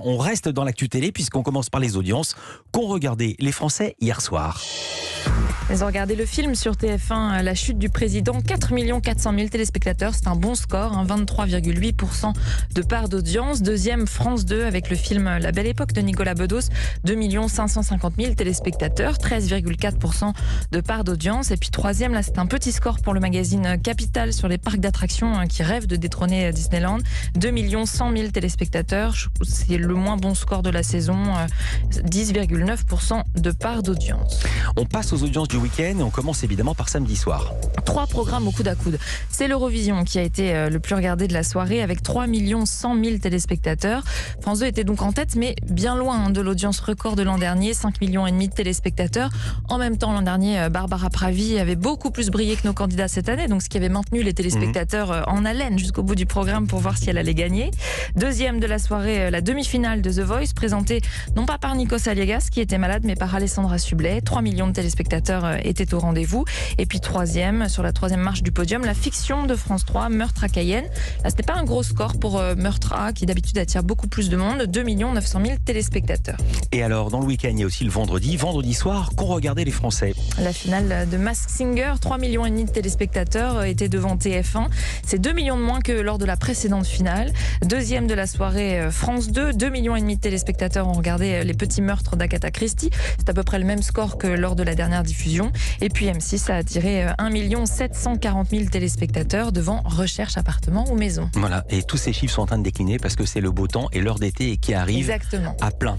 On reste dans l'actu télé puisqu'on commence par les audiences qu'ont regardé les Français hier soir. Ils ont regardé le film sur TF1, La chute du président, 4 400 000 téléspectateurs. C'est un bon score, 23,8% de part d'audience. Deuxième, France 2, avec le film La Belle Époque de Nicolas Bedos, 2 550 000 téléspectateurs, 13,4% de part d'audience. Et puis troisième, là c'est un petit score pour le magazine Capital sur les parcs d'attractions qui rêvent de détrôner Disneyland, 2 100 000 téléspectateurs. C'est le moins bon score de la saison, 10,9% de part d'audience. On passe aux audiences du week-end et on commence évidemment par samedi soir. 3 programmes au coude à coude. C'est l'Eurovision qui a été le plus regardé de la soirée avec 3 100 000 téléspectateurs. France 2 était donc en tête, mais bien loin de l'audience record de l'an dernier, 5,5 millions de téléspectateurs. En même temps, l'an dernier, Barbara Pravi avait beaucoup plus brillé que nos candidats cette année, donc ce qui avait maintenu les téléspectateurs en haleine jusqu'au bout du programme pour voir si elle allait gagner. Deuxième de la soirée, la demi-finale de The Voice, présentée non pas par Nikos Aliagas, qui était malade, mais par Alessandra Sublet. 3 millions de téléspectateurs étaient au rendez-vous. Et puis troisième, sur la troisième marche du podium, la fiction de France 3, Meurtre à Cayenne. Là, c'était pas un gros score pour Meurtre à, qui d'habitude attire beaucoup plus de monde, 2 900 000 téléspectateurs. Et alors, dans le week-end, il y a aussi le vendredi soir, qu'ont regardé les Français. La finale de Masked Singer, 3 millions et demi de téléspectateurs étaient devant TF1. C'est 2 millions de moins que lors de la précédente finale. Deuxième de la soirée, France 2, 2 millions et demi de téléspectateurs ont regardé Les Petits Meurtres d'Agatha Christie. C'est à peu près le même score que lors de la dernière diffusion. Et puis M6 a attiré 1 740 000 téléspectateurs devant Recherche appartement ou maison. Voilà, et tous ces chiffres sont en train de décliner parce que c'est le beau temps et l'heure d'été qui arrive. Exactement. À plein.